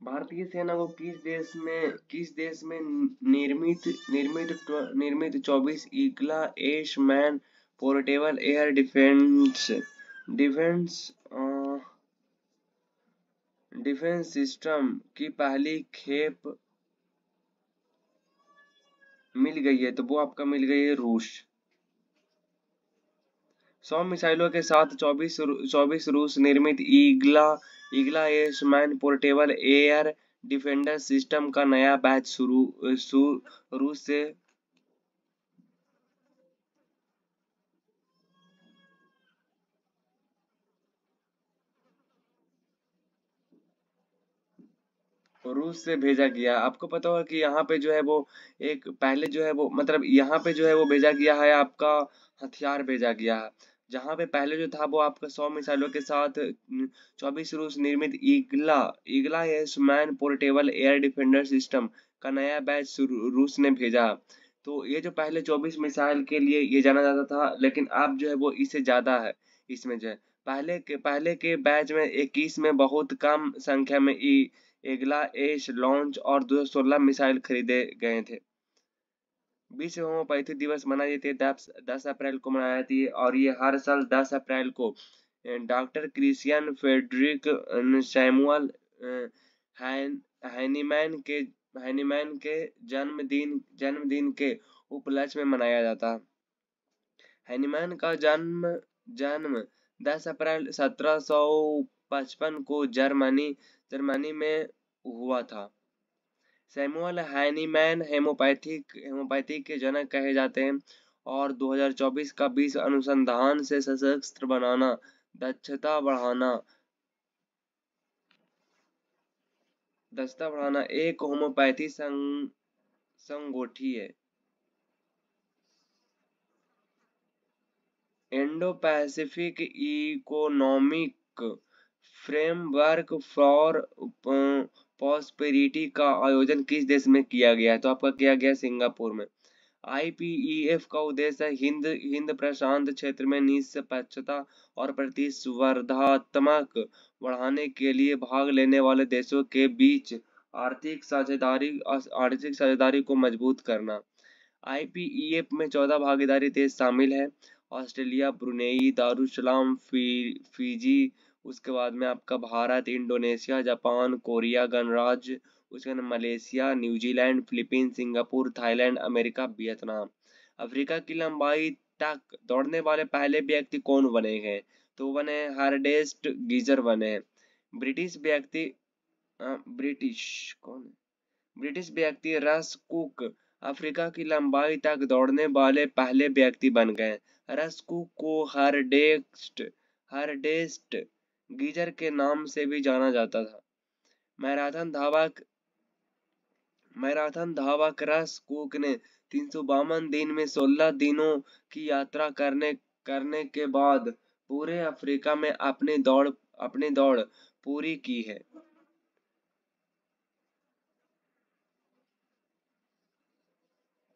भारतीय सेना को किस देश में निर्मित 24 Igla S man portable air defence defence system की पहली खेप मिल गई है? तो वो आपका मिल गई है रूस। 100 मिसाइलों के साथ 24 रूस निर्मित Igla S man portable air defender system का नया बैच रूस से भेजा गया। आपको पता होगा कि यहाँ पे जो है वो एक पहले जो है वो मतलब यहाँ पे जो है वो भेजा गया है आपका हथियार भेजा गया है। जहाँ पे पहले जो था वो आपका 100 मिसाइलों के साथ 24 रूस निर्मित Igla S man portable air defender system का नया बैच रूस ने भेजा। तो ये जो पहले 24 मिसाइल के लिए ये जाना जाता था, लेकिन अब जो है वो इससे ज्यादा है। इसमें जो है पहले के बैच में 21 में बहुत कम संख्या में एगला एश लॉन्च और 216 मिसाइल खरीदे गए थे। विश्व होम्योपैथी दिवस मनाई जाती है 10 अप्रैल को मनाई जाती है, और ये हर साल 10 अप्रैल को डॉक्टर क्रिश्चियन फ्रेडरिक सैमुअल हैन हैनीमैन के जन्मदिन के उपलक्ष्य में मनाया जाता है। हैनीमैन का जन्म 10 अप्रैल 1755 को जर्मनी में हुआ था। सैमुअल हैनीमैन हेमोपैथी के जनक कहे जाते हैं, और 2024 का विश्व अनुसंधान से सशस्त्र बनाना, दक्षता बढ़ाना एक होम्योपैथी संगोष्ठी है। Indo Pacific economic framework for prosperity का आयोजन किस देश में किया गया है? तो आपका किया गया सिंगापुर में। IPEF का उद्देश्य हिंद प्रशांत क्षेत्र में निष्पक्षता और प्रतिस्पर्धात्मक बढ़ाने के लिए भाग लेने वाले देशों के बीच आर्थिक साझेदारी को मजबूत करना। IPEF में 14 भागीदारी देश शामिल है। ऑस्ट्रेलिया, ब्रुनेई, दारुसलाम, फिजी, उसके बाद में आपका भारत, इंडोनेशिया, जापान, कोरिया गणराज्य, उसके बाद Malaysia, New Zealand, Philippines, Singapore, Thailand, America, Vietnam. Africa की लंबाई तक दौड़ने वाले पहले व्यक्ति कौन बने हैं? तो बने हार्डेस्ट गीजर बने हैं। ब्रिटिश व्यक्ति ब्रिटिश कौन है? ब्रिटिश व्यक्ति रस कुक अफ्रीका की लंबाई तक दौड़ने वाले पहले व्यक्ति बन गए। रस कुक को हरडेस्ट गीजर के नाम से भी जाना जाता था। मैराथन धावक रस कुक ने 352 दिन में 16 दिनों की यात्रा करने के बाद पूरे अफ्रीका में अपनी दौड़ पूरी की है।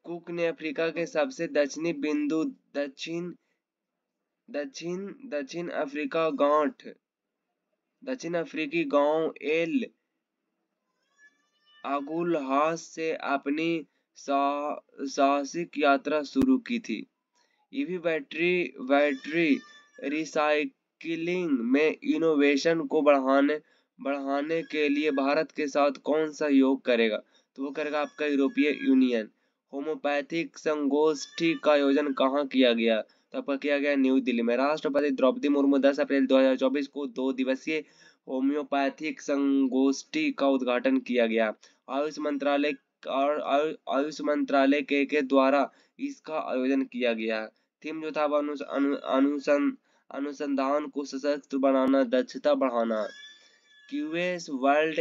कुक ने अफ्रीका के सबसे दक्षिणी बिंदु दक्षिण अफ्रीकी गांव एल आगुलहास से अपनी साहसिक यात्रा शुरू की थी। ईवी बैटरी रिसाइकिलिंग में इनोवेशन को बढ़ाने के लिए भारत के साथ कौन सा सहयोग करेगा? तो वो करेगा आपका यूरोपीय यूनियन। होम्योपैथिक संगोष्ठी का आयोजन कहाँ किया गया? तो आपका किया गया न्यू दिल्ली में। राष्ट्रपति द्रौपदी मुर्मू 10 अप्रैल 2024 को 2 दिवसीय होम्योपैथिक संगोष्ठी का उद्घाटन किया गया। आयुष मंत्रालय के द्वारा इसका आयोजन किया गया। थीम जो था वो अनुसंधान को सशक्त बनाना, दक्षता बढ़ाना। क्यूएस वर्ल्ड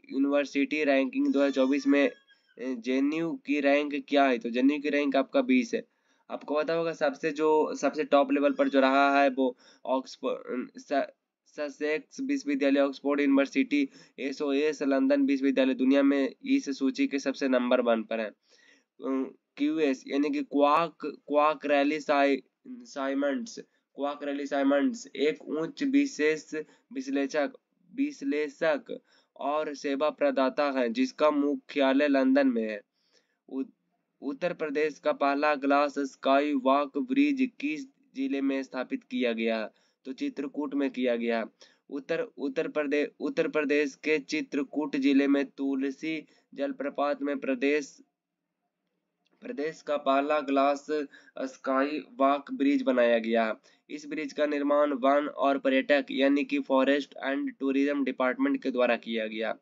यूनिवर्सिटी रैंकिंग 2024 में जेएनयू की रैंक क्या है? तो जेएनयू की रैंक आपका 20 है। आपको पता होगा सबसे टॉप लेवल पर जो रहा है वो ऑक्सफोर्ड ससेक्स विश्वविद्यालय, ऑक्सफोर्ड यूनिवर्सिटी, एसओएस लंदन विश्वविद्यालय दुनिया में इस सूची के सबसे नंबर 1 पर है। क्यूएस यानी कि क्वाक रैली साइमंड्स एक उच्च विशेष विश्लेषक और सेवा प्रदाता है जिसका मुख्यालय लंदन में है। उ- उत्तर प्रदेश का पहला ग्लास स्काई वॉक ब्रिज किस जिले में स्थापित किया गया है? तो चित्रकूट में किया गया है। उत्तर प्रदेश के चित्रकूट जिले में तुलसी जलप्रपात में प्रदेश का पहला ग्लास स्काई वॉक ब्रिज बनाया गया। इस ब्रिज का निर्माण वन और पर्यटक यानी कि फॉरेस्ट एंड टूरिज्म डिपार्टमेंट के द्वारा किया गया।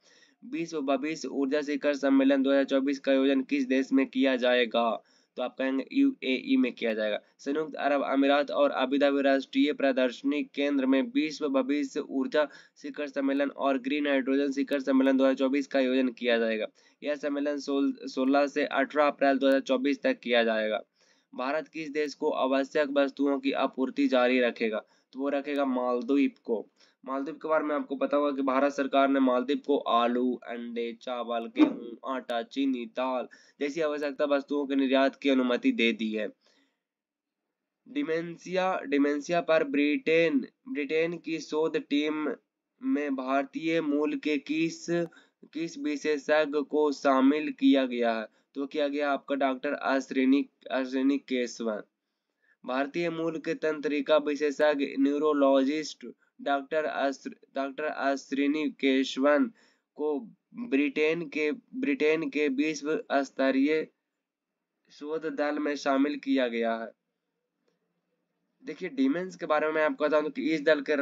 विश्व भविष्य ऊर्जा शिखर सम्मेलन 2024 का आयोजन किस देश में किया जाएगा? तो आप कहेंगे यूएई में किया जाएगा। संयुक्त अरब अमीरात और अबू धाबी राष्ट्रीय प्रदर्शनी केंद्र में विश्व भविष्य ऊर्जा शिखर सम्मेलन और ग्रीन हाइड्रोजन शिखर सम्मेलन 2024 का आयोजन किया जाएगा। यह सम्मेलन 16 से 18 अप्रैल 2024 तक किया जाएगा। भारत किस देश को आवश्यक वस्तुओं की आपूर्ति जारी रखेगा? तो वो रखेगा मालदीव को। मालदीव के बारे में आपको पता होगा कि भारत सरकार ने मालदीव को आलू, अंडे, चावल, गेहूं, आटा, चीनी, दाल जैसी आवश्यकता वस्तुओं के निर्यात की अनुमति दे दी है। डिमेंशिया पर ब्रिटेन की शोध टीम में भारतीय मूल के किस विशेषज्ञ को शामिल किया गया है? तो किया गया आपका डॉक्टर अश्विनी केशवन। भारतीय मूल के तंत्रिका विशेषज्ञ न्यूरोलॉजिस्ट डॉक्टर अश्विनी केशवन को ब्रिटेन के विश्व स्तरीय शोध दल में शामिल किया गया है। देखिए डिमेंस के बारे में मैं आपको बता दूं कि इस दल के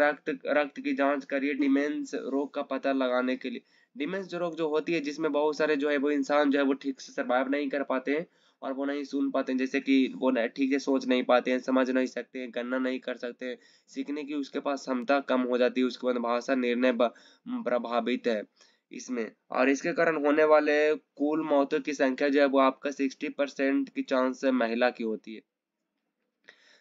रक्त की जांच करिए डिमेंस रोग का पता लगाने के लिए। डिमेंस जो रोग जो होती है जिसमें बहुत सारे जो है वो इंसान जो है वो ठीक से सर्वाइव नहीं कर पाते हैं और वो नहीं सुन पाते हैं, जैसे कि वो ठीक से सोच नहीं पाते हैं, समझ नहीं सकते हैं, गणना नहीं कर सकते हैं, सीखने की उसके पास क्षमता कम हो जाती है, उसके बाद भाषा निर्णय प्रभावित है इसमें। और इसके कारण होने वाले कुल मौतों की संख्या जो है वो आपका 60% की चांस महिला की होती है।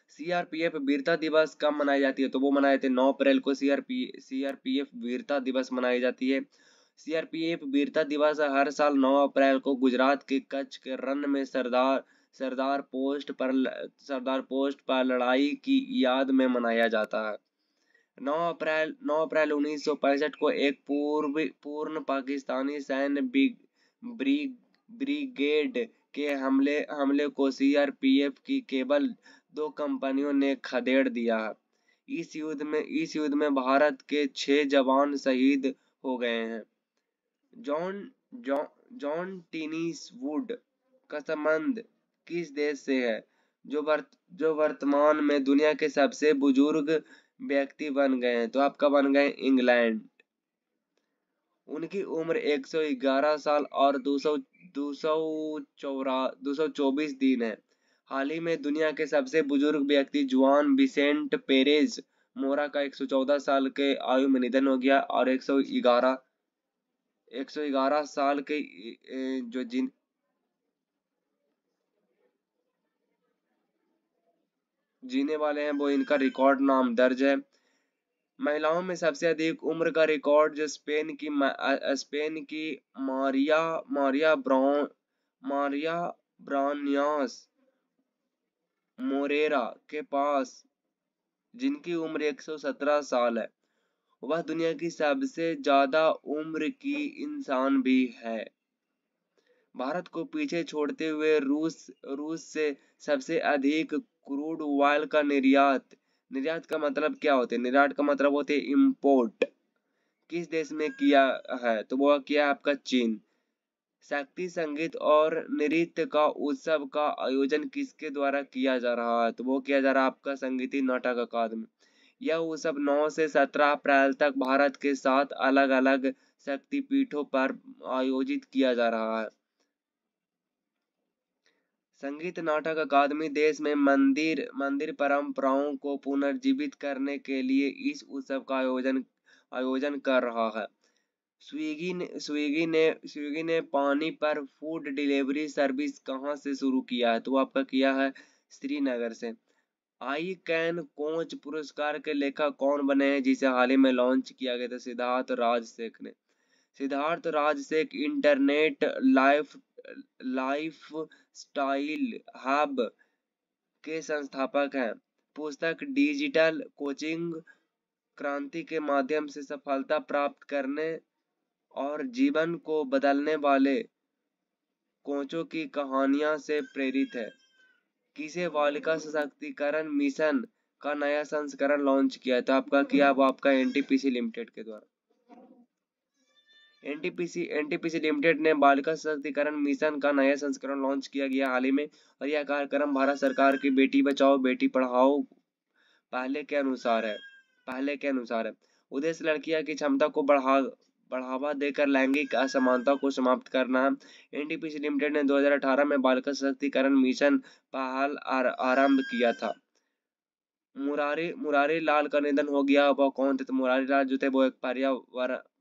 सीआरपीएफ वीरता दिवस कब मनाई जाती है? तो वो मनाए थे 9 अप्रैल को सीआरपीएफ वीरता दिवस मनाई जाती है। सीआरपीएफ वीरता दिवस हर साल 9 अप्रैल को गुजरात के कच्छ के रण में सरदार पोस्ट पर लड़ाई की याद में मनाया जाता है। 9 अप्रैल 1965 को एक पूर्ण पाकिस्तानी सैन्य ब्रिगेड के हमले को सीआरपीएफ की केवल 2 कंपनियों ने खदेड़ दिया। इस युद्ध में भारत के 6 जवान शहीद हो गए हैं। जॉन जॉन टिनीसवुड का संबंध किस देश से है? जो वर्तमान में दुनिया के सबसे बुजुर्ग व्यक्ति बन गए हैं, तो आपका बन गए इंग्लैंड। उनकी उम्र 111 साल और 224 दिन है। हाल ही में दुनिया के सबसे बुजुर्ग व्यक्ति जुआन विसेंट पेरेज मोरा का 114 साल के आयु में निधन हो गया और 111 साल के जो जीने वाले हैं वो इनका रिकॉर्ड नाम दर्ज है। महिलाओं में सबसे अधिक उम्र का रिकॉर्ड जो स्पेन की मारिया ब्रानियास मोरेरा के पास, जिनकी उम्र 117 साल है, वह दुनिया की सबसे ज्यादा उम्र की इंसान भी है। भारत को पीछे छोड़ते हुए रूस से सबसे अधिक क्रूड ऑयल का निर्यात का मतलब क्या होते हैं? निर्यात का मतलब होते हैं इम्पोर्ट। किस देश में किया है? तो वो किया आपका चीन। शक्ति संगीत और नृत्य का उत्सव का आयोजन किसके द्वारा किया जा रहा है? तो वो किया जा रहा है आपका संगीत नाटक अकादमी। यह उत्सव 9 से 17 अप्रैल तक भारत के 7 अलग अलग शक्तिपीठों पर आयोजित किया जा रहा है। संगीत नाटक अकादमी देश में मंदिर परंपराओं को पुनर्जीवित करने के लिए इस उत्सव का आयोजन कर रहा है। स्विगी ने पानी पर फूड डिलीवरी सर्विस कहां से शुरू किया है? तो आपका किया है श्रीनगर से। आई कैन कोच पुरस्कार के लेखक कौन बने हैं, जिसे हाल ही में लॉन्च किया गया था? सिद्धार्थ राजशेख ने। Siddharth Rajshekh internet lifestyle hub के संस्थापक हैं। पुस्तक डिजिटल कोचिंग क्रांति के माध्यम से सफलता प्राप्त करने और जीवन को बदलने वाले कोचों की कहानियां से प्रेरित है। किसे बालिका सशक्तिकरण मिशन का नया संस्करण लॉन्च किया था? आपका किया वो आपका एनटीपीसी लिमिटेड के द्वारा। एनटीपीसी लिमिटेड ने बालिका सशक्तिकरण मिशन का नया संस्करण लॉन्च किया गया हाल ही में, और यह कार्यक्रम भारत सरकार की बेटी बचाओ बेटी पढ़ाओ पहले के अनुसार है। उद्देश्य लड़कियां की क्षमता को बढ़ावा देकर लैंगिक असमानता को समाप्त करना है। एनटीपीसी लिमिटेड ने 2018 में बालिका सशक्तिकरण मिशन पहल आरंभ किया था। मुरारी लाल का निधन हो गया। वो कौन थे? तो मुरारी लाल जो थे वो एक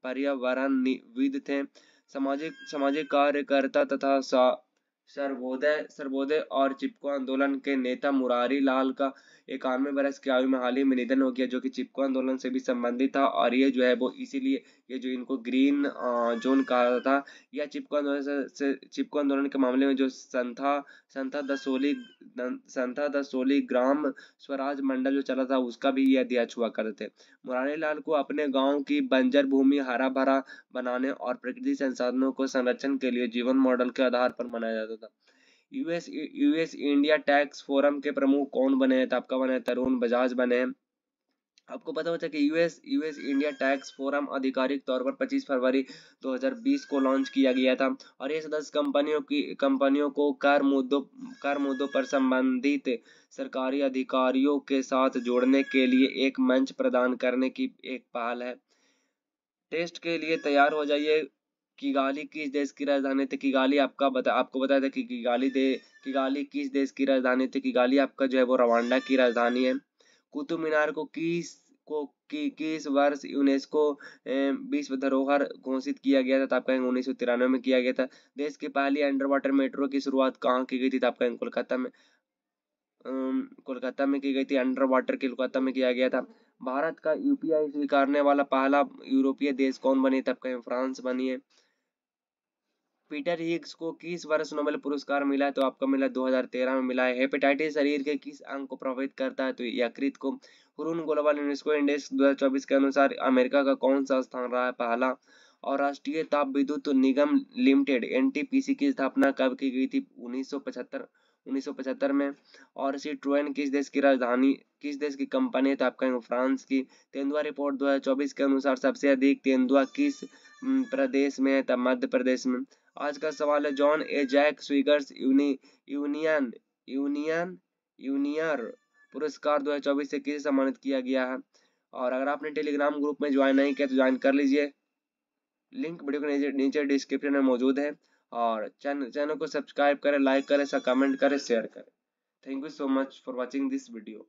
पर्यावरणविद थे, सामाजिक कार्यकर्ता तथा सर्वोदय और चिपको आंदोलन के नेता। मुरारी लाल का 91 वर्ष की आयु में हाल ही में निधन हो गया, जो कि चिपको आंदोलन से भी संबंधित था। और ये जो है वो इसीलिए ये जो इनको ग्रीन जोन कहा था, या चिपको आंदोलन के मामले में जो संथा दसोली ग्राम स्वराज मंडल जो चला था उसका भी ये अध्यक्ष हुआ करते थे। मुरारी लाल को अपने गांव की बंजर भूमि हरा भरा बनाने और प्रकृति संसाधनों को संरक्षण के लिए जीवन मॉडल के आधार पर मनाया जाता था। यूएस इंडिया टैक्स फोरम के प्रमुख कौन बने हैं? तो आपका बने तरुण बजाज बने हैं। आपको पता होता है कि यूएस इंडिया टैक्स फोरम आधिकारिक तौर पर 25 फरवरी 2020 को लॉन्च किया गया था, और ये सदस्य कंपनियों को कर मुद्दों पर संबंधित सरकारी अधिकारियों के साथ जोड़ने के लिए एक मंच प्रदान करने की एक पहल है। टेस्ट के लिए तैयार हो जाइए। किगाली किस देश की राजधानी थी? किगाली आपको बताया था कि किगाली किस देश की राजधानी थी? किगाली आपका जो है वो रवांडा की राजधानी है। कुतुब मीनार को किस वर्ष यूनेस्को विश्व धरोहर घोषित किया गया था? तो आपका 1993 में किया गया था। देश की पहली अंडर वाटर मेट्रो की शुरुआत कहाँ की गई थी? तो आपका कोलकाता में की गई थी। अंडर वाटर कोलकाता में किया गया था। भारत का यूपीआई स्वीकारने वाला पहला यूरोपीय देश कौन बनी? तब कहीं फ्रांस बनी है। पीटर हिग्स को किस वर्ष नोबेल पुरस्कार मिला है? तो आपका मिला 2013 में मिला है। हेपेटाइटिस शरीर के किस अंग को प्रभावित करता है? तो यकृत को। हुरून ग्लोबल यूनेस्को इंडेक्स 2024 के अनुसार अमेरिका का कौन सा स्थान रहा है? पहला। और राष्ट्रीय ताप विद्युत निगम लिमिटेड एनटीपीसी की स्थापना कब की गई थी? 1975 में। और सिट्रोएन किस देश की कंपनी है? तो आपका फ्रांस की। तेंदुआ रिपोर्ट 2024 के अनुसार सबसे अधिक तेंदुआ किस प्रदेश में है? तब मध्य प्रदेश में। आज का सवाल है, जॉन ए जैक स्विगर्स यूनियर पुरस्कार 2024 से किसे सम्मानित किया गया है? और अगर आपने टेलीग्राम ग्रुप में ज्वाइन नहीं किया तो ज्वाइन कर लीजिए, लिंक वीडियो के नीचे डिस्क्रिप्शन में मौजूद है। और चैनल को सब्सक्राइब करें, लाइक करें, कमेंट करें, शेयर करें। Thank you so much for watching this video.